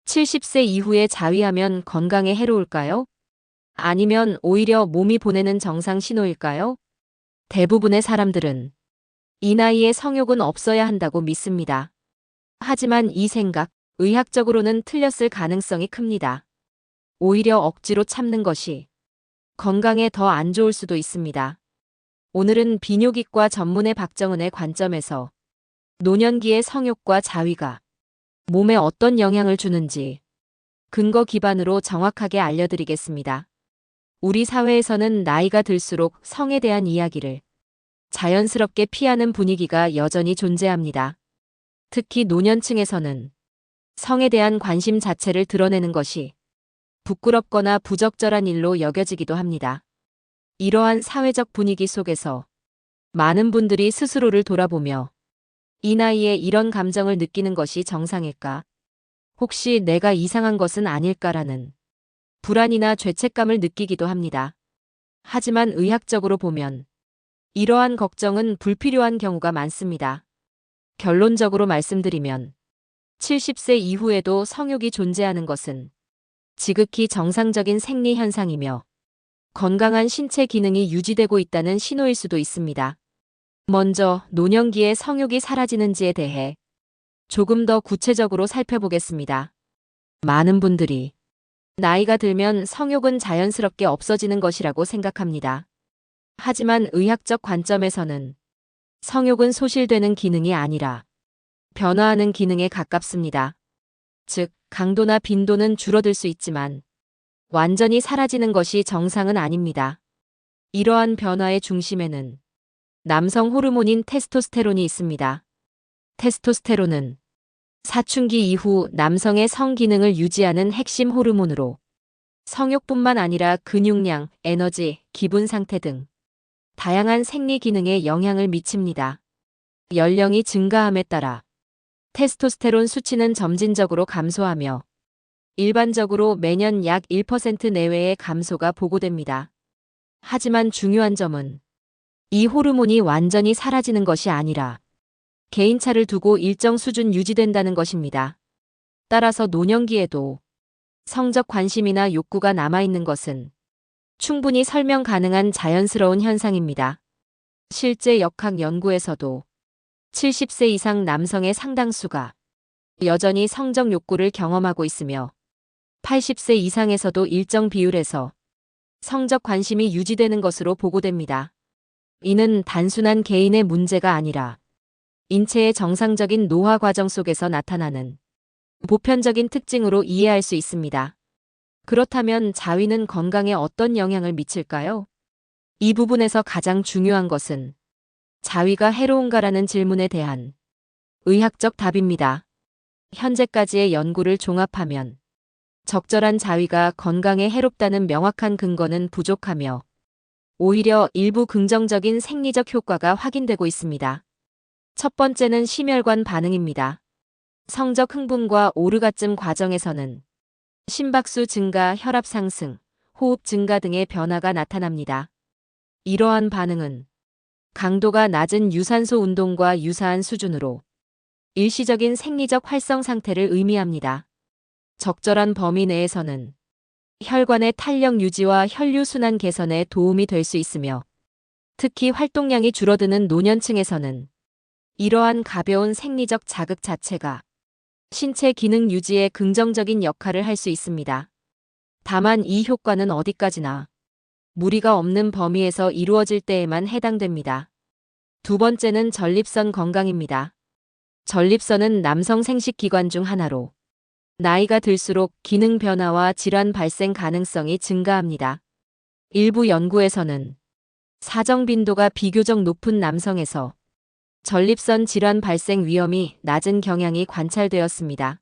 70세 이후에 자위하면 건강에 해로울까요? 아니면 오히려 몸이 보내는 정상 신호일까요? 대부분의 사람들은 이 나이에 성욕은 없어야 한다고 믿습니다. 하지만 이 생각, 의학적으로는 틀렸을 가능성이 큽니다. 오히려 억지로 참는 것이 건강에 더 안 좋을 수도 있습니다. 오늘은 비뇨기과 전문의 박정은의 관점에서 노년기의 성욕과 자위가 몸에 어떤 영향을 주는지 근거 기반으로 정확하게 알려드리겠습니다. 우리 사회에서는 나이가 들수록 성에 대한 이야기를 자연스럽게 피하는 분위기가 여전히 존재합니다. 특히 노년층에서는 성에 대한 관심 자체를 드러내는 것이 부끄럽거나 부적절한 일로 여겨지기도 합니다. 이러한 사회적 분위기 속에서 많은 분들이 스스로를 돌아보며 이 나이에 이런 감정을 느끼는 것이 정상일까? 혹시 내가 이상한 것은 아닐까라는 불안이나 죄책감을 느끼기도 합니다. 하지만 의학적으로 보면 이러한 걱정은 불필요한 경우가 많습니다. 결론적으로 말씀드리면 70세 이후에도 성욕이 존재하는 것은 지극히 정상적인 생리 현상이며 건강한 신체 기능이 유지되고 있다는 신호일 수도 있습니다. 먼저 노년기에 성욕이 사라지는지에 대해 조금 더 구체적으로 살펴보겠습니다. 많은 분들이 나이가 들면 성욕은 자연스럽게 없어지는 것이라고 생각합니다. 하지만 의학적 관점에서는 성욕은 소실되는 기능이 아니라 변화하는 기능에 가깝습니다. 즉, 강도나 빈도는 줄어들 수 있지만 완전히 사라지는 것이 정상은 아닙니다. 이러한 변화의 중심에는 남성 호르몬인 테스토스테론이 있습니다. 테스토스테론은 사춘기 이후 남성의 성 기능을 유지하는 핵심 호르몬으로 성욕뿐만 아니라 근육량, 에너지, 기분 상태 등 다양한 생리 기능에 영향을 미칩니다. 연령이 증가함에 따라 테스토스테론 수치는 점진적으로 감소하며 일반적으로 매년 약 1% 내외의 감소가 보고됩니다. 하지만 중요한 점은 이 호르몬이 완전히 사라지는 것이 아니라 개인차를 두고 일정 수준 유지된다는 것입니다. 따라서 노년기에도 성적 관심이나 욕구가 남아있는 것은 충분히 설명 가능한 자연스러운 현상입니다. 실제 역학 연구에서도 70세 이상 남성의 상당수가 여전히 성적 욕구를 경험하고 있으며 80세 이상에서도 일정 비율에서 성적 관심이 유지되는 것으로 보고됩니다. 이는 단순한 개인의 문제가 아니라 인체의 정상적인 노화 과정 속에서 나타나는 보편적인 특징으로 이해할 수 있습니다. 그렇다면 자위는 건강에 어떤 영향을 미칠까요? 이 부분에서 가장 중요한 것은 자위가 해로운가라는 질문에 대한 의학적 답입니다. 현재까지의 연구를 종합하면 적절한 자위가 건강에 해롭다는 명확한 근거는 부족하며 오히려 일부 긍정적인 생리적 효과가 확인되고 있습니다. 첫 번째는 심혈관 반응입니다. 성적 흥분과 오르가즘 과정에서는 심박수 증가, 혈압 상승, 호흡 증가 등의 변화가 나타납니다. 이러한 반응은 강도가 낮은 유산소 운동과 유사한 수준으로 일시적인 생리적 활성 상태를 의미합니다. 적절한 범위 내에서는 혈관의 탄력 유지와 혈류순환 개선에 도움이 될 수 있으며 특히 활동량이 줄어드는 노년층에서는 이러한 가벼운 생리적 자극 자체가 신체 기능 유지에 긍정적인 역할을 할 수 있습니다. 다만 이 효과는 어디까지나 무리가 없는 범위에서 이루어질 때에만 해당됩니다. 두 번째는 전립선 건강입니다. 전립선은 남성 생식기관 중 하나로 나이가 들수록 기능 변화와 질환 발생 가능성이 증가합니다. 일부 연구에서는 사정 빈도가 비교적 높은 남성에서 전립선 질환 발생 위험이 낮은 경향이 관찰되었습니다.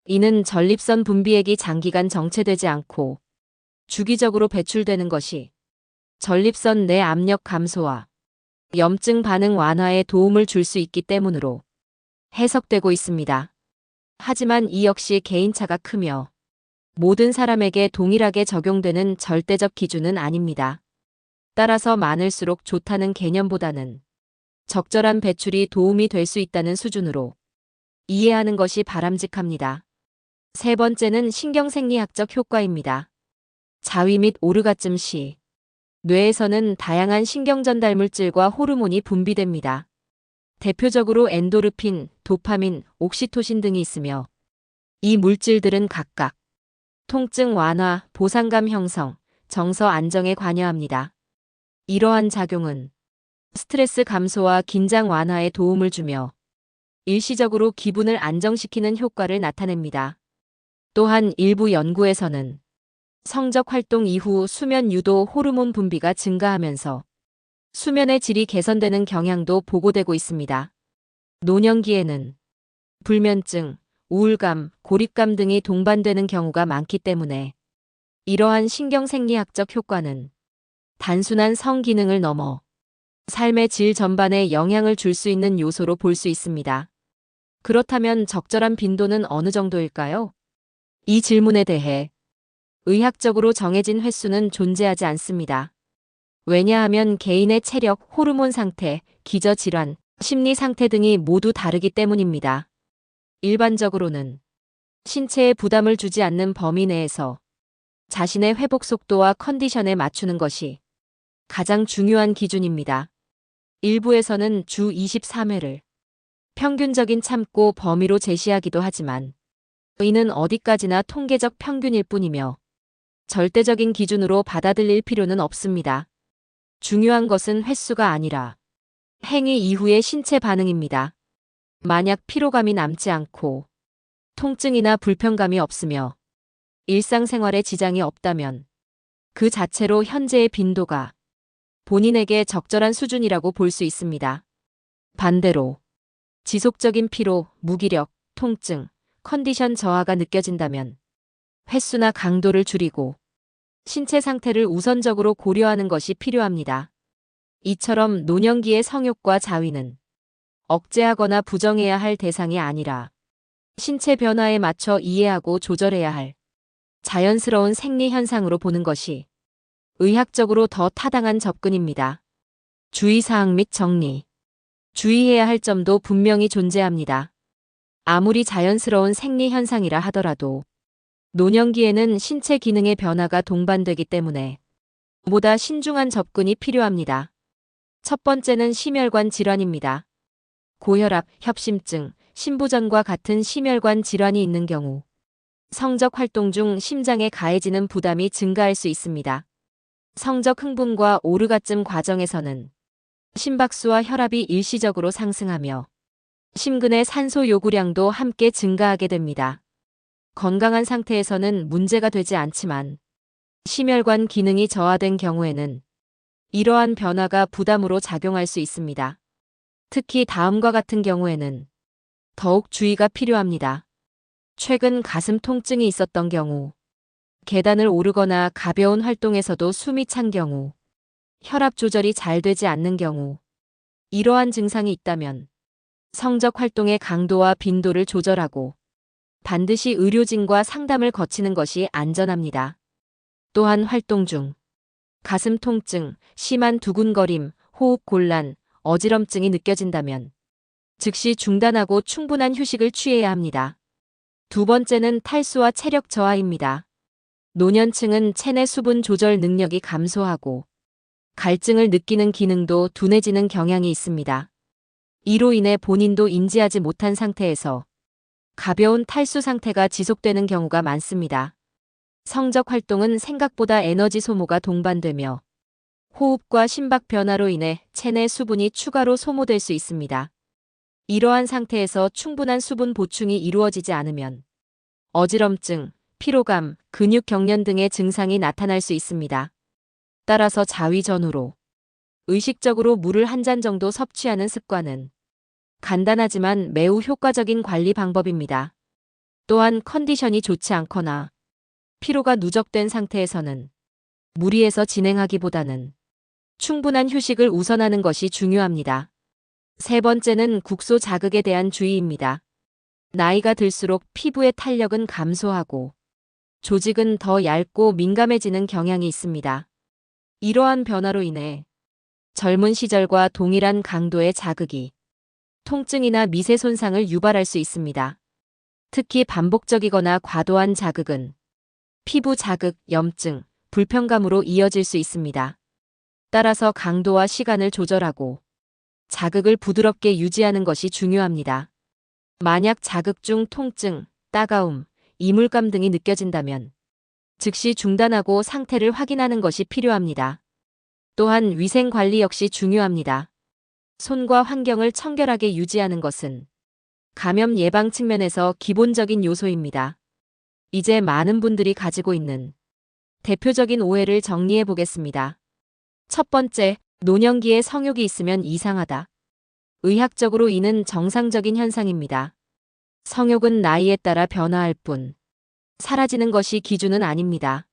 이는 전립선 분비액이 장기간 정체되지 않고 주기적으로 배출되는 것이 전립선 내 압력 감소와 염증 반응 완화에 도움을 줄 수 있기 때문으로 해석되고 있습니다. 하지만 이 역시 개인차가 크며 모든 사람에게 동일하게 적용되는 절대적 기준은 아닙니다. 따라서 많을수록 좋다는 개념보다는 적절한 배출이 도움이 될 수 있다는 수준으로 이해하는 것이 바람직합니다. 세 번째는 신경생리학적 효과입니다. 자위 및 오르가즘 시 뇌에서는 다양한 신경전달 물질과 호르몬이 분비됩니다. 대표적으로 엔도르핀, 도파민, 옥시토신 등이 있으며 이 물질들은 각각 통증 완화, 보상감 형성, 정서 안정에 관여합니다. 이러한 작용은 스트레스 감소와 긴장 완화에 도움을 주며 일시적으로 기분을 안정시키는 효과를 나타냅니다. 또한 일부 연구에서는 성적 활동 이후 수면 유도 호르몬 분비가 증가하면서 수면의 질이 개선되는 경향도 보고되고 있습니다. 노년기에는 불면증, 우울감, 고립감 등이 동반되는 경우가 많기 때문에 이러한 신경생리학적 효과는 단순한 성기능을 넘어 삶의 질 전반에 영향을 줄 수 있는 요소로 볼 수 있습니다. 그렇다면 적절한 빈도는 어느 정도일까요? 이 질문에 대해 의학적으로 정해진 횟수는 존재하지 않습니다. 왜냐하면 개인의 체력, 호르몬 상태, 기저질환, 심리 상태 등이 모두 다르기 때문입니다. 일반적으로는 신체에 부담을 주지 않는 범위 내에서 자신의 회복 속도와 컨디션에 맞추는 것이 가장 중요한 기준입니다. 일부에서는 주 23회를 평균적인 참고 범위로 제시하기도 하지만 이는 어디까지나 통계적 평균일 뿐이며 절대적인 기준으로 받아들일 필요는 없습니다. 중요한 것은 횟수가 아니라 행위 이후의 신체 반응입니다. 만약 피로감이 남지 않고 통증이나 불편감이 없으며 일상생활에 지장이 없다면 그 자체로 현재의 빈도가 본인에게 적절한 수준이라고 볼 수 있습니다. 반대로 지속적인 피로, 무기력, 통증, 컨디션 저하가 느껴진다면 횟수나 강도를 줄이고 신체 상태를 우선적으로 고려하는 것이 필요합니다. 이처럼 노년기의 성욕과 자위는 억제하거나 부정해야 할 대상이 아니라 신체 변화에 맞춰 이해하고 조절해야 할 자연스러운 생리 현상으로 보는 것이 의학적으로 더 타당한 접근입니다. 주의사항 및 정리. 주의해야 할 점도 분명히 존재합니다. 아무리 자연스러운 생리 현상이라 하더라도 노년기에는 신체 기능의 변화가 동반되기 때문에 보다 신중한 접근이 필요합니다. 첫 번째는 심혈관 질환입니다. 고혈압, 협심증, 심부전과 같은 심혈관 질환이 있는 경우 성적 활동 중 심장에 가해지는 부담이 증가할 수 있습니다. 성적 흥분과 오르가즘 과정에서는 심박수와 혈압이 일시적으로 상승하며 심근의 산소 요구량도 함께 증가하게 됩니다. 건강한 상태에서는 문제가 되지 않지만 심혈관 기능이 저하된 경우에는 이러한 변화가 부담으로 작용할 수 있습니다. 특히 다음과 같은 경우에는 더욱 주의가 필요합니다. 최근 가슴 통증이 있었던 경우, 계단을 오르거나 가벼운 활동에서도 숨이 찬 경우, 혈압 조절이 잘 되지 않는 경우, 이러한 증상이 있다면 성적 활동의 강도와 빈도를 조절하고 반드시 의료진과 상담을 거치는 것이 안전합니다. 또한 활동 중 가슴 통증, 심한 두근거림, 호흡 곤란, 어지럼증이 느껴진다면 즉시 중단하고 충분한 휴식을 취해야 합니다. 두 번째는 탈수와 체력 저하입니다. 노년층은 체내 수분 조절 능력이 감소하고 갈증을 느끼는 기능도 둔해지는 경향이 있습니다. 이로 인해 본인도 인지하지 못한 상태에서 가벼운 탈수 상태가 지속되는 경우가 많습니다. 성적 활동은 생각보다 에너지 소모가 동반되며 호흡과 심박 변화로 인해 체내 수분이 추가로 소모될 수 있습니다. 이러한 상태에서 충분한 수분 보충이 이루어지지 않으면 어지럼증, 피로감, 근육 경련 등의 증상이 나타날 수 있습니다. 따라서 자위 전후로 의식적으로 물을 한 잔 정도 섭취하는 습관은 간단하지만 매우 효과적인 관리 방법입니다. 또한 컨디션이 좋지 않거나 피로가 누적된 상태에서는 무리해서 진행하기보다는 충분한 휴식을 우선하는 것이 중요합니다. 세 번째는 국소 자극에 대한 주의입니다. 나이가 들수록 피부의 탄력은 감소하고 조직은 더 얇고 민감해지는 경향이 있습니다. 이러한 변화로 인해 젊은 시절과 동일한 강도의 자극이 통증이나 미세 손상을 유발할 수 있습니다. 특히 반복적이거나 과도한 자극은 피부 자극, 염증, 불편감으로 이어질 수 있습니다. 따라서 강도와 시간을 조절하고 자극을 부드럽게 유지하는 것이 중요합니다. 만약 자극 중 통증, 따가움, 이물감 등이 느껴진다면 즉시 중단하고 상태를 확인하는 것이 필요합니다. 또한 위생 관리 역시 중요합니다. 손과 환경을 청결하게 유지하는 것은 감염 예방 측면에서 기본적인 요소입니다. 이제 많은 분들이 가지고 있는 대표적인 오해를 정리해 보겠습니다. 첫 번째, 노년기에 성욕이 있으면 이상하다. 의학적으로 이는 정상적인 현상입니다. 성욕은 나이에 따라 변화할 뿐 사라지는 것이 기준은 아닙니다.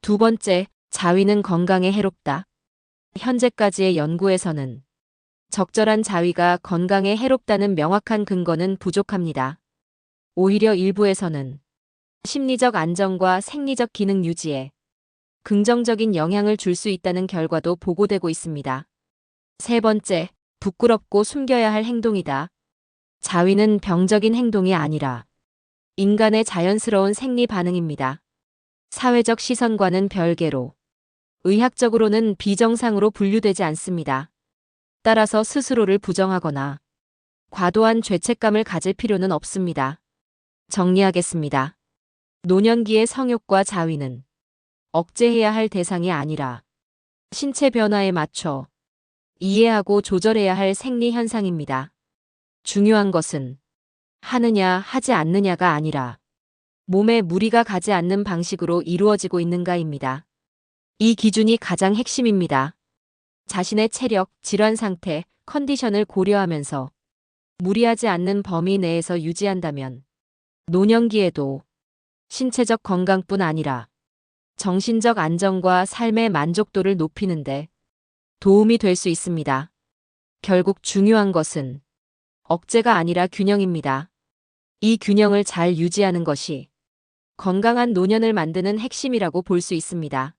두 번째, 자위는 건강에 해롭다. 현재까지의 연구에서는 적절한 자위가 건강에 해롭다는 명확한 근거는 부족합니다. 오히려 일부에서는 심리적 안정과 생리적 기능 유지에 긍정적인 영향을 줄 수 있다는 결과도 보고되고 있습니다. 세 번째, 부끄럽고 숨겨야 할 행동이다. 자위는 병적인 행동이 아니라 인간의 자연스러운 생리 반응입니다. 사회적 시선과는 별개로 의학적으로는 비정상으로 분류되지 않습니다. 따라서 스스로를 부정하거나 과도한 죄책감을 가질 필요는 없습니다. 정리하겠습니다. 노년기의 성욕과 자위는 억제해야 할 대상이 아니라 신체 변화에 맞춰 이해하고 조절해야 할 생리 현상입니다. 중요한 것은 하느냐 하지 않느냐가 아니라 몸에 무리가 가지 않는 방식으로 이루어지고 있는가입니다. 이 기준이 가장 핵심입니다. 자신의 체력, 질환 상태, 컨디션을 고려하면서 무리하지 않는 범위 내에서 유지한다면 노년기에도 신체적 건강뿐 아니라 정신적 안정과 삶의 만족도를 높이는데 도움이 될 수 있습니다. 결국 중요한 것은 억제가 아니라 균형입니다. 이 균형을 잘 유지하는 것이 건강한 노년을 만드는 핵심이라고 볼 수 있습니다.